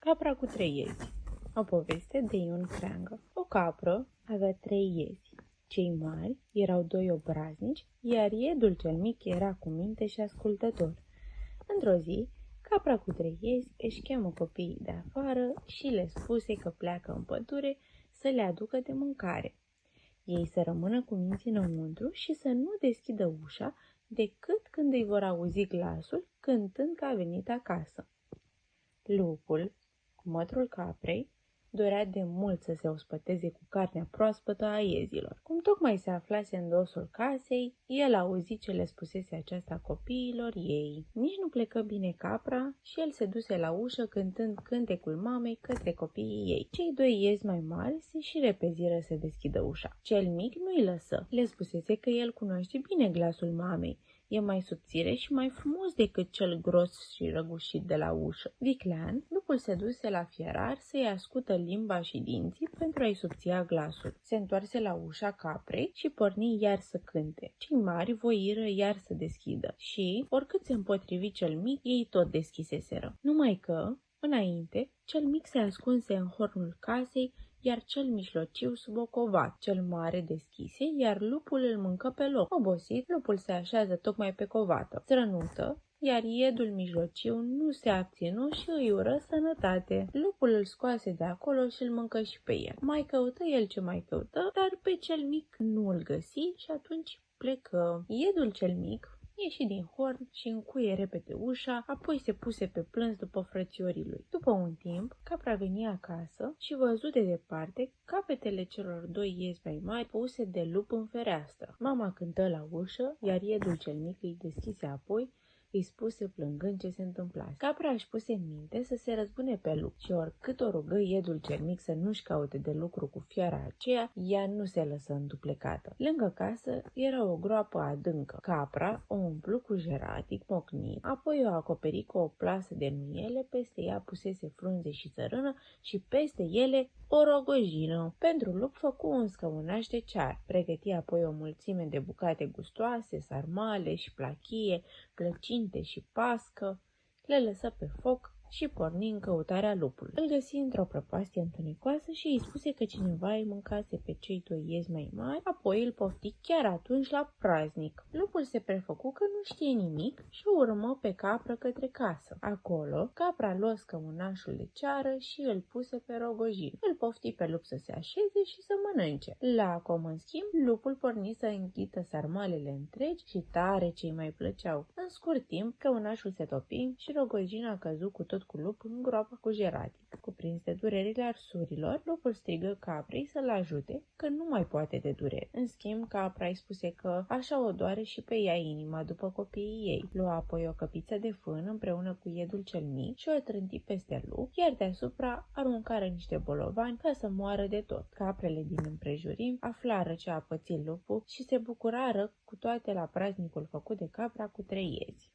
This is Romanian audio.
Capra cu 3 iezi. O poveste de Ion Creangă. O capră avea 3 iezi. Cei mari erau 2 obraznici, iar iedul cel mic era cu minte și ascultător. Într-o zi, capra cu 3 iezi își chemă copiii de afară și le spuse că pleacă în pădure să le aducă de mâncare. Ei să rămână cu minții înăuntru și să nu deschidă ușa decât când îi vor auzi glasul cântând că a venit acasă. Lupul, cu mătrul caprei, dorea de mult să se ospăteze cu carnea proaspătă a iezilor. Cum tocmai se aflase în dosul casei, el auzi ce le spusese aceasta copiilor ei. Nici nu plecă bine capra și el se duse la ușă cântând cântecul mamei către copiii ei. Cei 2 iezi mai mari se și repeziră să deschidă ușa. Cel mic nu-i lăsă. Le spusese că el cunoaște bine glasul mamei. E mai subțire și mai frumos decât cel gros și răgușit de la ușă. Viclean, lupul se duse la fierar să-i ascută limba și dinții pentru a-i subția glasul. Se întoarse la ușa caprei și porni iar să cânte. Cei mari voiră iar să deschidă și, oricât se împotrivi cel mic, ei tot deschiseseră. Numai că, înainte, cel mic se ascunse în hornul casei, iar cel mijlociu sub o covată. Cel mare deschise, iar lupul îl mâncă pe loc. Obosit, lupul se așează tocmai pe covată. Strănută, iar iedul mijlociu nu se abținu și îi ură sănătate. Lupul îl scoase de acolo și îl mâncă și pe el. Mai căută el ce mai căută, dar pe cel mic nu îl găsi și atunci plecă. Iedul cel mic ieși din horn și încuie repede ușa, apoi se puse pe plâns după frățiorii lui. După un timp, capra veni acasă și văzu de departe capetele celor 2 iezi mai mari puse de lup în fereastră. Mama cântă la ușă, iar iedul cel mic îi deschise apoi, îi spuse plângând ce se întâmplase. Capra își puse în minte să se răzbune pe lup și oricât o rugă iedul cel mic să nu-și caute de lucru cu fiara aceea, ea nu se lăsă înduplecată. Lângă casă era o groapă adâncă. Capra o umplu cu jeratic mocnit, apoi o acoperi cu o plasă de nuiele, peste ea pusese frunze și țărână și peste ele o rogojină. Pentru lup făcu un scăunaș de cear, pregăti apoi o mulțime de bucate gustoase, sarmale și plachie, plăcinte și pască, le lăsă pe foc și porni în căutarea lupului. Îl găsi într-o prăpastie întunecoasă și îi spuse că cineva îi mâncase pe cei 2 iezi mai mari, apoi îl pofti chiar atunci la praznic. Lupul se prefăcu că nu știe nimic și o urmă pe capră către casă. Acolo, capra luă scăunașul de ceară și îl puse pe rogojin. Îl pofti pe lup să se așeze și să mănânce. La acum, în schimb, lupul porni să înghită sarmalele întregi și tare ce-i mai plăceau. În scurt timp, căunașul se topi și rogojina a căzut cu tot cu lup în groapa cu jeratic. Cuprins de durerile arsurilor, lupul strigă caprei să-l ajute, că nu mai poate de durere. În schimb, capra îi spuse că așa o doare și pe ea inima după copiii ei. Lua apoi o căpiță de fân împreună cu iedul cel mic și o trânti peste lup, iar deasupra aruncară niște bolovani ca să moară de tot. Caprele din împrejurim aflară ce a pățit lupul și se bucurară cu toate la praznicul făcut de capra cu 3 iezi.